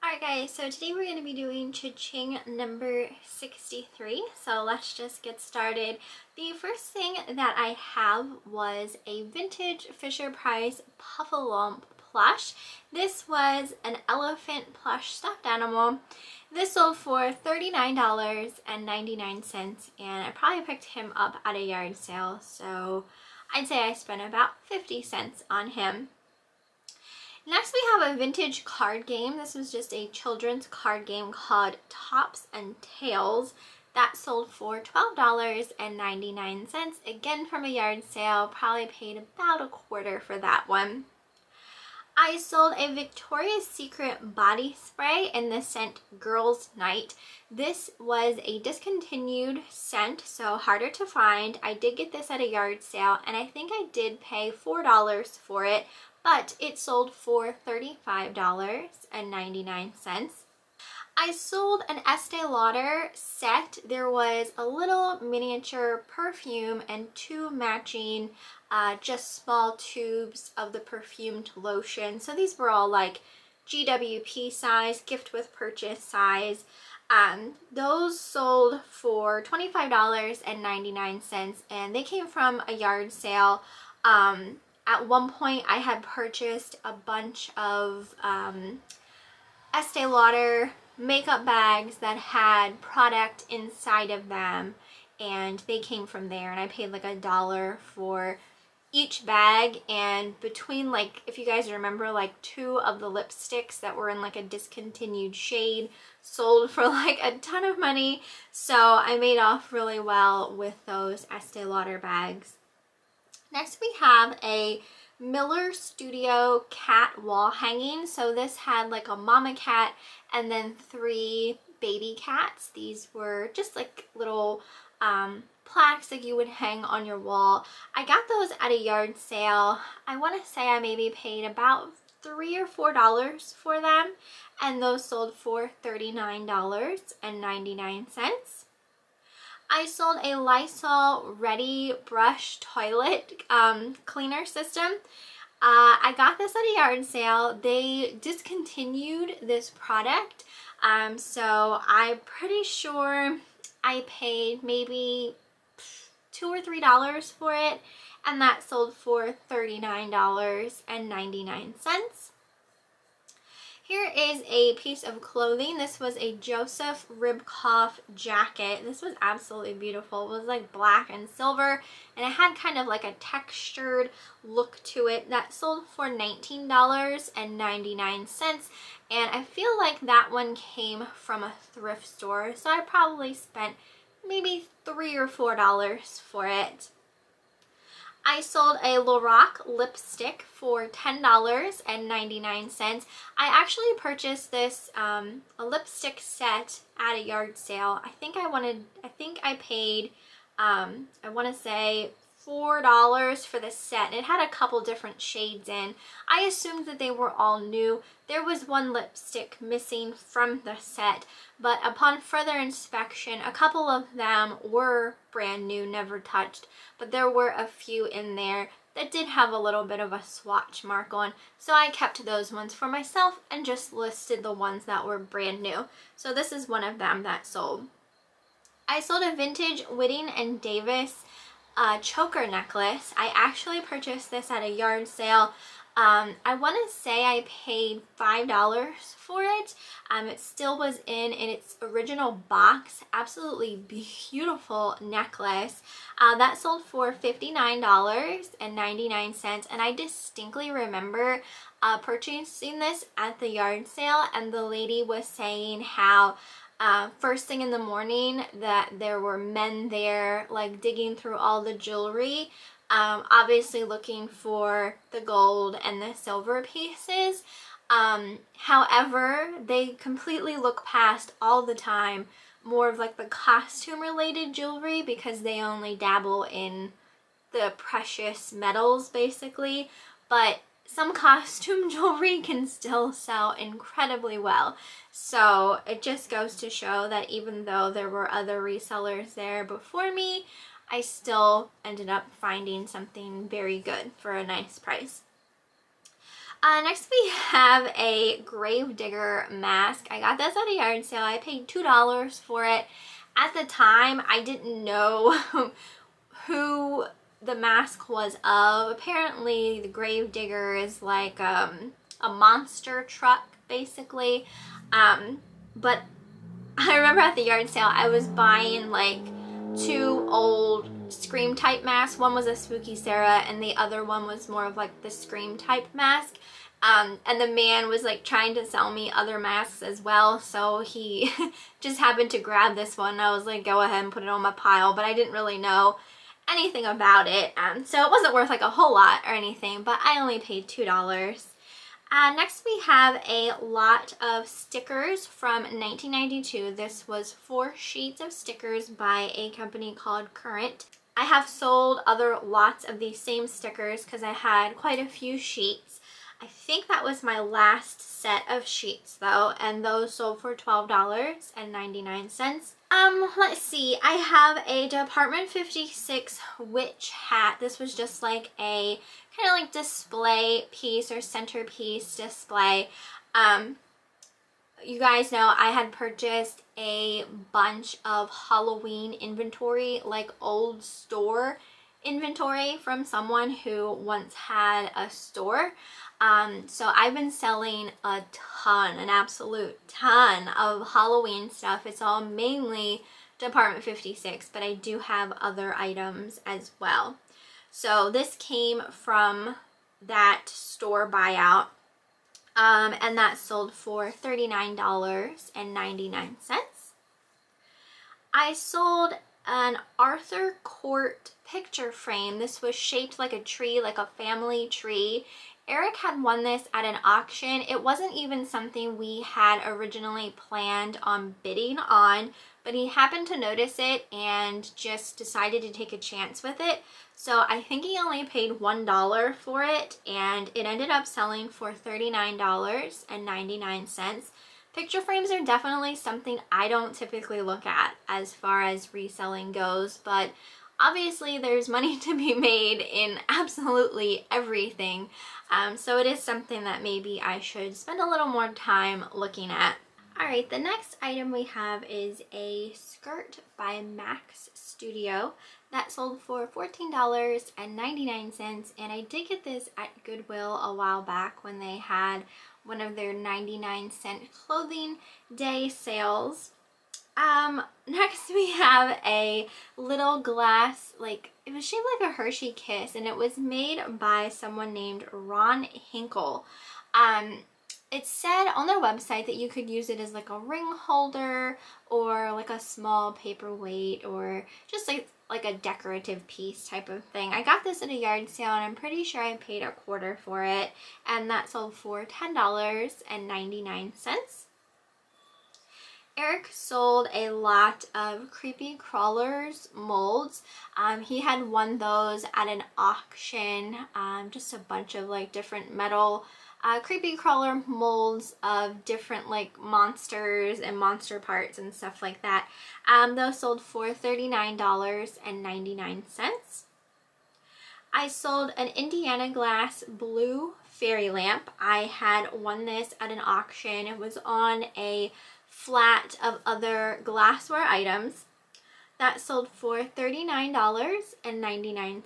Alright guys, so today we're going to be doing cha-ching number 63, so let's just get started. The first thing that I have was a vintage Fisher-Price Puffalump plush. This was an elephant plush stuffed animal. This sold for $39.99 and I probably picked him up at a yard sale, so I'd say I spent about 50 cents on him. Next we have a vintage card game. This was just a children's card game called Tops and Tails that sold for $12.99. Again from a yard sale, probably paid about a quarter for that one. I sold a Victoria's Secret body spray in the scent Girls Night. This was a discontinued scent, so harder to find. I did get this at a yard sale and I think I did pay $4 for it, but it sold for $35.99. I sold an Estee Lauder set. There was a little miniature perfume and two matching just small tubes of the perfumed lotion. So these were all like GWP size, gift with purchase size. Those sold for $25.99 and they came from a yard sale. At one point I had purchased a bunch of Estee Lauder makeup bags that had product inside of them and they came from there, and I paid like $1 for each bag. And between, like, if you guys remember, like two of the lipsticks that were in like a discontinued shade sold for like a ton of money, so I made off really well with those Estee Lauder bags. Next we have a Miller Studio cat wall hanging. So this had like a mama cat and then 3 baby cats. These were just like little plaques that you would hang on your wall. I got those at a yard sale. I want to say I maybe paid about $3 or $4 for them, and those sold for $39.99. I sold a Lysol Ready Brush Toilet cleaner system. I got this at a yard sale. They discontinued this product, so I'm pretty sure I paid maybe $2 or $3 for it, and that sold for $39.99. Here is a piece of clothing. This was a Joseph Ribkoff jacket. This was absolutely beautiful. It was like black and silver, and it had kind of like a textured look to it. That sold for $19.99, and I feel like that one came from a thrift store, so I probably spent maybe $3 or $4 for it. I sold a Lorac lipstick for $10.99. I actually purchased this a lipstick set at a yard sale. I think I paid I want to say $4 for the set. It had a couple different shades in. I assumed that they were all new. There was one lipstick missing from the set, but upon further inspection, a couple of them were brand new, never touched, but there were a few in there that did have a little bit of a swatch mark on, so I kept those ones for myself and just listed the ones that were brand new. So this is one of them that sold. I sold a vintage Whiting and Davis choker necklace. I actually purchased this at a yard sale. I want to say I paid $5 for it. It still was in its original box. Absolutely beautiful necklace. That sold for $59.99, and I distinctly remember purchasing this at the yard sale, and the lady was saying how first thing in the morning that there were men there like digging through all the jewelry, obviously looking for the gold and the silver pieces. However, they completely look past all the time more of like the costume related jewelry because they only dabble in the precious metals basically, but some costume jewelry can still sell incredibly well. So it just goes to show that even though there were other resellers there before me, I still ended up finding something very good for a nice price. Next we have a Gravedigger mask. I got this at a yard sale. I paid $2 for it. At the time, I didn't know who the mask was of. Apparently, the Gravedigger is like a monster truck, basically. But I remember at the yard sale, I was buying like 2 old Scream type masks. One was a Spooky Sarah and the other one was more of like the Scream type mask. And the man was like trying to sell me other masks as well, so he just happened to grab this one. I was like, go ahead and put it on my pile, but I didn't really know anything about it, so it wasn't worth like a whole lot or anything, but I only paid $2. Next we have a lot of stickers from 1992. This was 4 sheets of stickers by a company called Current. I have sold other lots of these same stickers because I had quite a few sheets. I think that was my last set of sheets though, and those sold for $12.99. Let's see, I have a Department 56 witch hat. This was just like a kind of like display piece or centerpiece display. You guys know I had purchased a bunch of Halloween inventory, like old store inventory from someone who once had a store. So I've been selling a ton, an absolute ton of Halloween stuff. It's all mainly Department 56, but I do have other items as well. So this came from that store buyout, and that sold for $39.99. I sold an Arthur Court picture frame. This was shaped like a tree, like a family tree. Eric had won this at an auction. It wasn't even something we had originally planned on bidding on, but he happened to notice it and just decided to take a chance with it. So I think he only paid $1 for it, and it ended up selling for $39.99. Picture frames are definitely something I don't typically look at as far as reselling goes, but obviously there's money to be made in absolutely everything. So it is something that maybe I should spend a little more time looking at. Alright, the next item we have is a skirt by Max Studio that sold for $14.99, and I did get this at Goodwill a while back when they had one of their 99-cent clothing day sales. Next we have a little glass, like, it was shaped like a Hershey Kiss, and it was made by someone named Ron Hinkle. It said on their website that you could use it as like a ring holder or like a small paperweight or just like a decorative piece type of thing. I got this at a yard sale and I'm pretty sure I paid $1 for it, and that sold for $10.99. Eric sold a lot of Creepy Crawlers molds. He had won those at an auction, just a bunch of like different metal Creepy Crawler molds of different like monsters and monster parts and stuff like that. Those sold for $39.99. I sold an Indiana Glass blue fairy lamp. I had won this at an auction. It was on a flat of other glassware items. That sold for $39.99.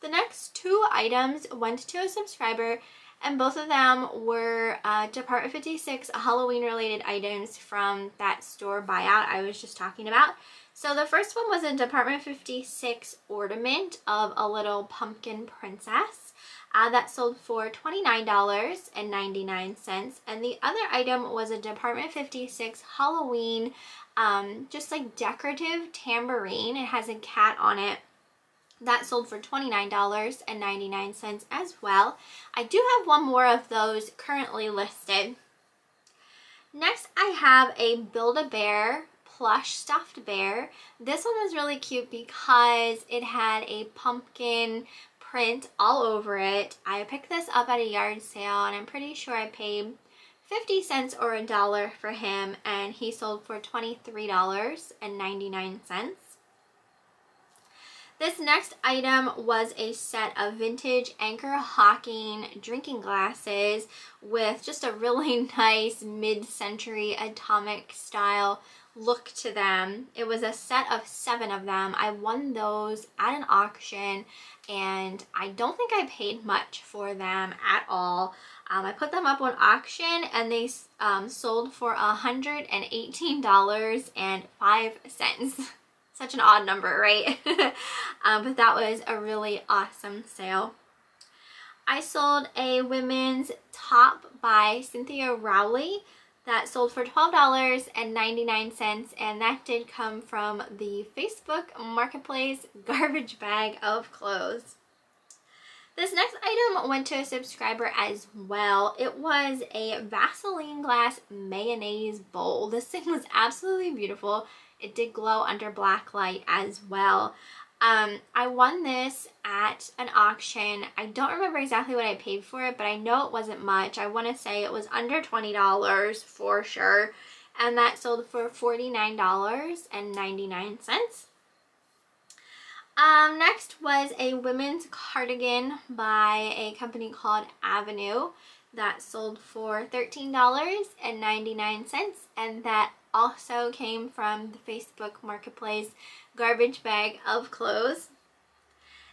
The next 2 items went to a subscriber, and both of them were Department 56 Halloween related items from that store buyout I was just talking about. So the first one was a Department 56 ornament of a little pumpkin princess. That sold for $29.99, and the other item was a Department 56 Halloween just like decorative tambourine. It has a cat on it. That sold for $29.99 as well. I do have one more of those currently listed. Next I have a Build-A-Bear plush stuffed bear. This one was really cute because it had a pumpkin print all over it. I picked this up at a yard sale and I'm pretty sure I paid 50 cents or $1 for him, and he sold for $23.99. This next item was a set of vintage Anchor Hocking drinking glasses with just a really nice mid-century atomic style look to them. It was a set of 7 of them. I won those at an auction and I don't think I paid much for them at all. I put them up on auction and they sold for $118.05. Such an odd number, right? But that was a really awesome sale. I sold a women's top by Cynthia Rowley that sold for $12.99, and that did come from the Facebook Marketplace garbage bag of clothes. This next item went to a subscriber as well. It was a Vaseline glass mayonnaise bowl. This thing was absolutely beautiful. It did glow under black light as well. I won this at an auction. I don't remember exactly what I paid for it, but I know it wasn't much. I want to say it was under $20 for sure. And that sold for $49.99. Next was a women's cardigan by a company called Avenue that sold for $13.99, and that also came from the Facebook Marketplace garbage bag of clothes.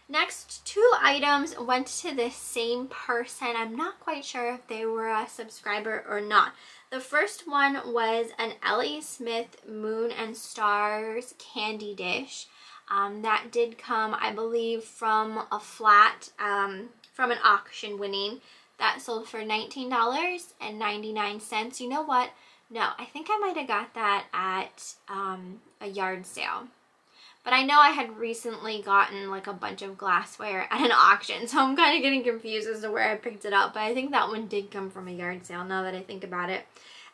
Next 2 items went to the same person. I'm not quite sure if they were a subscriber or not. The first one was an L.A. Smith Moon and Stars candy dish. That did come, I believe, from a flat, from an auction winning. That sold for $19.99. You know what? No, I think I might have got that at a yard sale. But I know I had recently gotten like a bunch of glassware at an auction, so I'm kind of getting confused as to where I picked it up. But I think that one did come from a yard sale now that I think about it.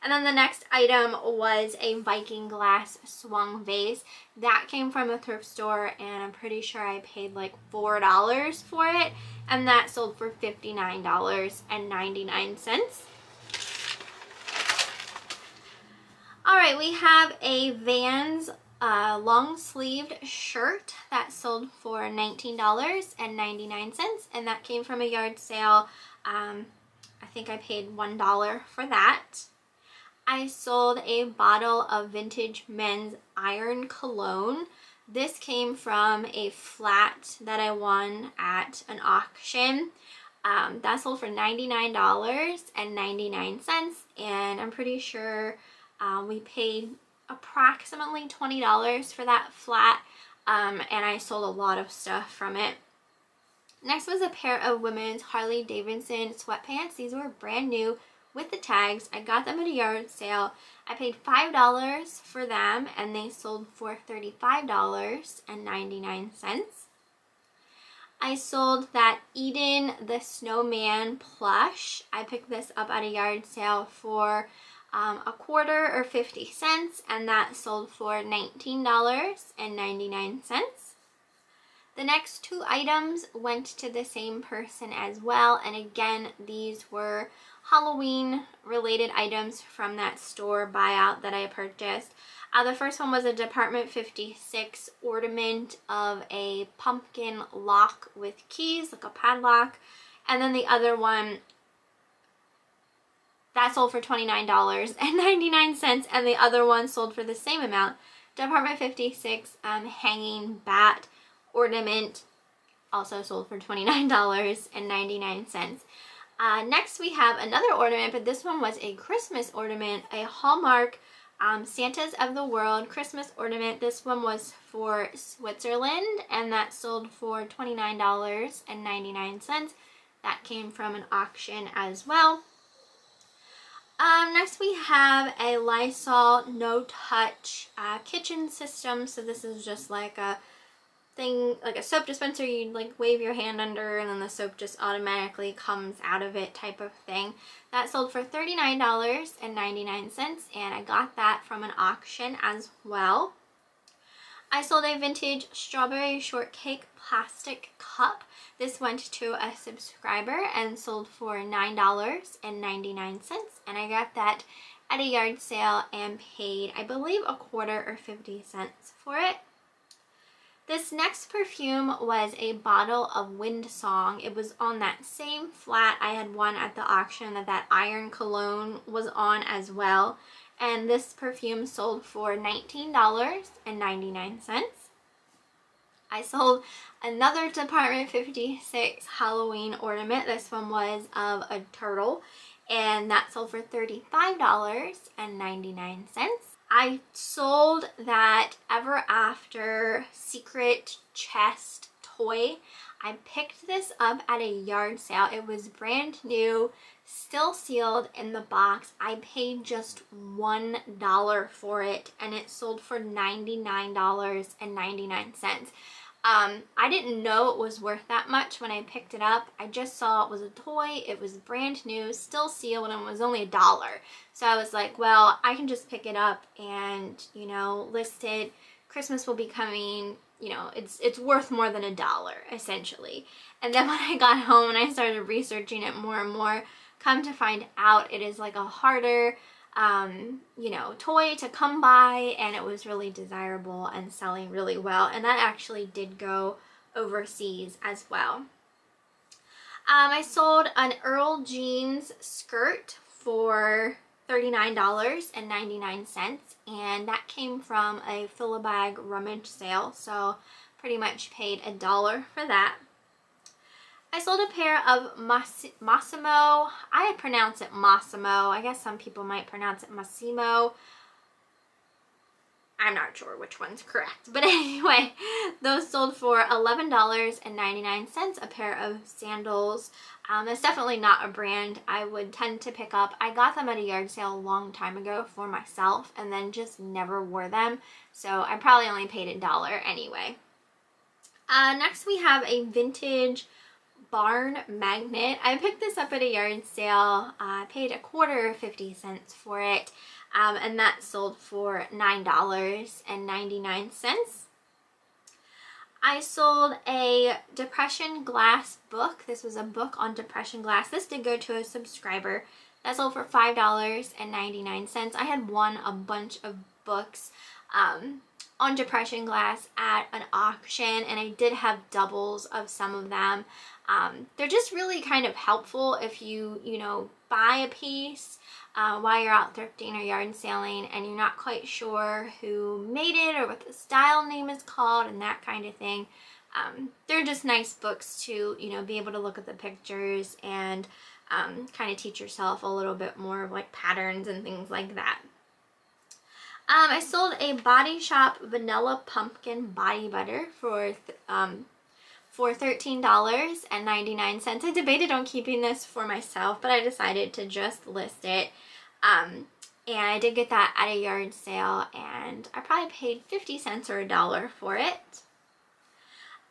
And then the next item was a Viking glass swung vase. That came from a thrift store, and I'm pretty sure I paid like $4 for it. And that sold for $59.99. Alright, we have a Vans long-sleeved shirt that sold for $19.99, and that came from a yard sale. I think I paid $1 for that. I sold a bottle of vintage men's iron cologne. This came from a flat that I won at an auction. That sold for $99.99, and I'm pretty sure we paid approximately $20 for that flat, and I sold a lot of stuff from it. Next was a pair of women's Harley Davidson sweatpants. These were brand new with the tags. I got them at a yard sale. I paid $5 for them, and they sold for $35.99. I sold that Eden the Snowman plush. I picked this up at a yard sale for a quarter or 50 cents, and that sold for $19.99. The next 2 items went to the same person as well, and again, these were Halloween related items from that store buyout that I purchased. The first one was a Department 56 ornament of a pumpkin lock with keys, like a padlock, and then the other one that sold for $29.99, and the other one sold for the same amount. Department 56 hanging bat ornament also sold for $29.99. Next we have another ornament, but this one was a Christmas ornament, a Hallmark Santas of the World Christmas ornament. This one was for Switzerland, and that sold for $29.99. That came from an auction as well. Next we have a Lysol No Touch kitchen system. So this is just like a thing, like a soap dispenser. You like wave your hand under and then the soap just automatically comes out of it type of thing. That sold for $39.99, and I got that from an auction as well. I sold a vintage strawberry shortcake plastic cup. This went to a subscriber and sold for $9.99, and I got that at a yard sale and paid, I believe, a quarter or 50 cents for it. This next perfume was a bottle of Wind Song. It was on that same flat I had won at the auction that Iron Cologne was on as well. And this perfume sold for $19.99. I sold another Department 56 Halloween ornament. This one was of a turtle, and that sold for $35.99. I sold that Ever After secret chest toy. I picked this up at a yard sale. It was brand new, still sealed in the box. I paid just $1 for it, and it sold for $99.99. I didn't know it was worth that much when I picked it up. I just saw it was a toy. It was brand new, still sealed, and it was only $1. So I was like, well, I can just pick it up and, you know, list it. Christmas will be coming, you know, it's worth more than $1, essentially. And then when I got home and I started researching it more and more, come to find out it is like a harder, you know, toy to come by, and it was really desirable and selling really well, and that actually did go overseas as well. I sold an Earl Jeans skirt for $39.99, and that came from a Fill-A-Bag rummage sale, so pretty much paid $1 for that. I sold a pair of Mossimo. I pronounce it Mossimo. I guess some people might pronounce it Massimo. I'm not sure which one's correct. But anyway, those sold for $11.99 a pair of sandals. It's definitely not a brand I would tend to pick up. I got them at a yard sale a long time ago for myself and then just never wore them. So I probably only paid $1 anyway. Next we have a vintage barn magnet. I picked this up at a yard sale. I paid $1.50 for it, and that sold for $9.99. I sold a Depression Glass book. This was a book on depression glass. This did go to a subscriber. That sold for $5.99. I had won a bunch of books on depression glass at an auction, and I did have doubles of some of them. They're just really kind of helpful if you know, buy a piece while you're out thrifting or yard selling and you're not quite sure who made it or what the style name is called and that kind of thing. They're just nice books to, you know, be able to look at the pictures and kind of teach yourself a little bit more of like patterns and things like that. I sold a Body Shop Vanilla Pumpkin Body Butter for $13.99. I debated on keeping this for myself, but I decided to just list it. And I did get that at a yard sale, and I probably paid 50 cents or $1 for it.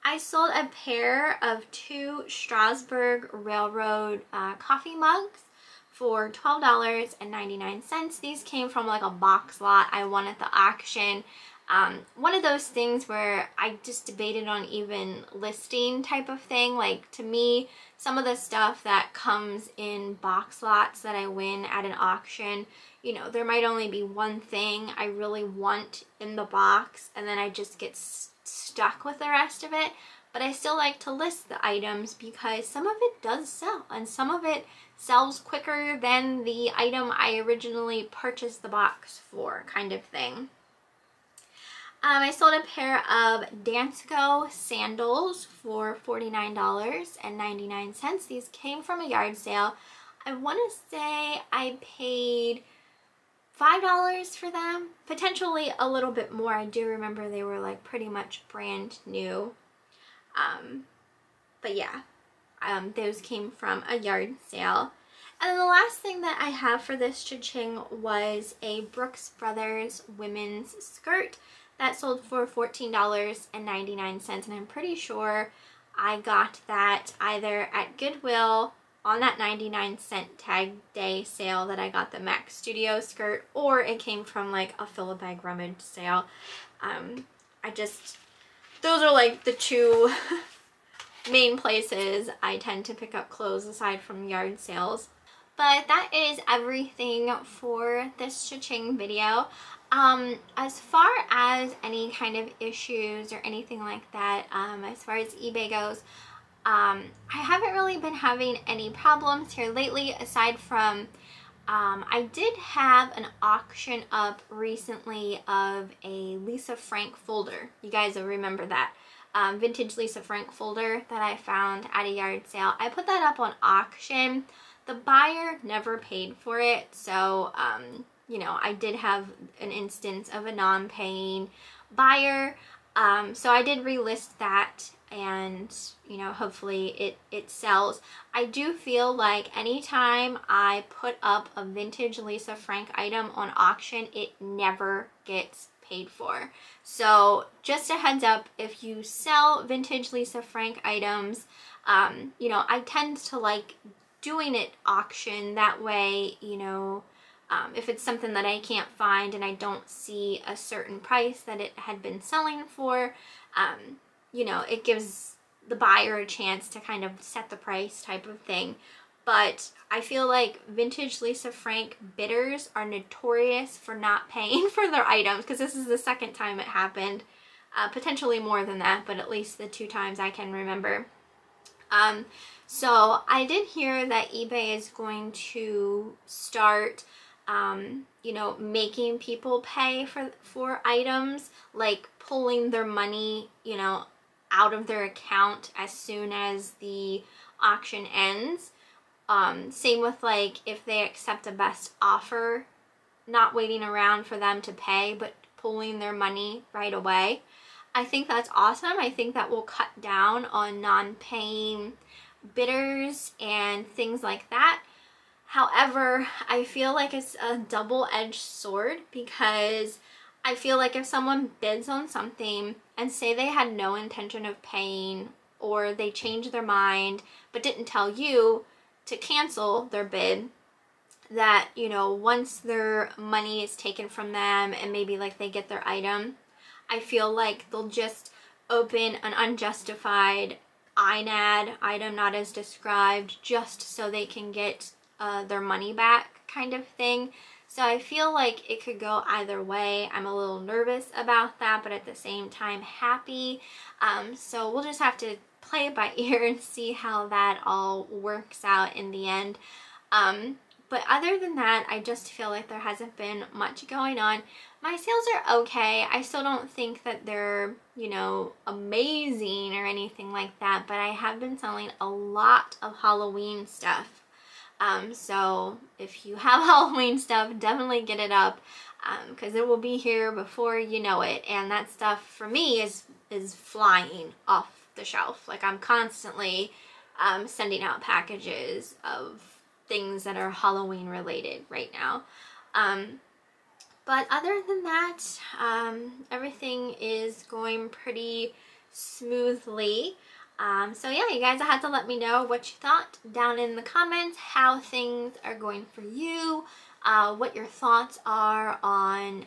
I sold a pair of 2 Strasbourg Railroad coffee mugs for $12.99. These came from like a box lot I won at the auction. One of those things where I just debated on even listing type of thing. Like, to me, some of the stuff that comes in box lots that I win at an auction, you know, there might only be one thing I really want in the box, and then I just get stuck with the rest of it. But I still like to list the items because some of it does sell, and some of it sells quicker than the item I originally purchased the box for, kind of thing. I sold a pair of Dansko sandals for $49.99. These came from a yard sale. I want to say I paid $5 for them, potentially a little bit more. I do remember they were like pretty much brand new. But yeah, those came from a yard sale. And then the last thing that I have for this cha-ching was a Brooks Brothers women's skirt that sold for $14.99, and I'm pretty sure I got that either at Goodwill on that 99-cent tag day sale that I got the Mac Studio skirt, or it came from like a Fill-A-Bag rummage sale. Those are like the two main places I tend to pick up clothes aside from yard sales. But that is everything for this cha-ching video. As far as any kind of issues or anything like that, as far as eBay goes, I haven't really been having any problems here lately, aside from I did have an auction up recently of a Lisa Frank folder. You guys will remember that. Vintage Lisa Frank folder that I found at a yard sale. I put that up on auction. The buyer never paid for it, so you know, I did have an instance of a non-paying buyer. So I did relist that, and you know, hopefully it sells. I do feel like anytime I put up a vintage Lisa Frank item on auction, it never gets paid for. So just a heads up, if you sell vintage Lisa Frank items, you know, I tend to like doing it auction. That way, you know, if it's something that I can't find and I don't see a certain price that it had been selling for, you know, it gives the buyer a chance to kind of set the price type of thing. But I feel like vintage Lisa Frank bidders are notorious for not paying for their items, because this is the second time it happened. Potentially more than that, but at least the 2 times I can remember. So I did hear that eBay is going to start, you know, making people pay for items, like pulling their money, you know, out of their account as soon as the auction ends. Same with like if they accept a best offer, not waiting around for them to pay, but pulling their money right away. I think that's awesome. I think that will cut down on non-paying bidders and things like that. However, I feel like it's a double-edged sword, because I feel like if someone bids on something and say they had no intention of paying, or they changed their mind but didn't tell you to cancel their bid, that, you know, once their money is taken from them and maybe like they get their item, I feel like they'll just open an unjustified INAD, item not as described, just so they can get their money back kind of thing. So I feel like it could go either way. I'm a little nervous about that, but at the same time happy. So we'll just have to play it by ear and see how that all works out in the end. But other than that, I just feel like there hasn't been much going on. My sales are okay. I still don't think that they're, you know, amazing or anything like that, but I have been selling a lot of Halloween stuff. So if you have Halloween stuff, definitely get it up, because it will be here before you know it. And that stuff for me is flying off the shelf. Like, I'm constantly sending out packages of things that are Halloween related right now. But other than that, everything is going pretty smoothly. So yeah, you guys have to let me know what you thought down in the comments, how things are going for you, what your thoughts are on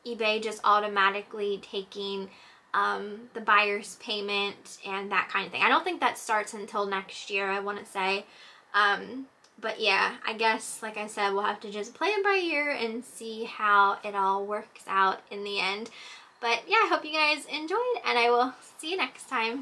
eBay just automatically taking the buyer's payment and that kind of thing. I don't think that starts until next year, I want to say. But yeah, I guess, like I said, we'll have to just play it by ear and see how it all works out in the end. But yeah, I hope you guys enjoyed, and I will see you next time.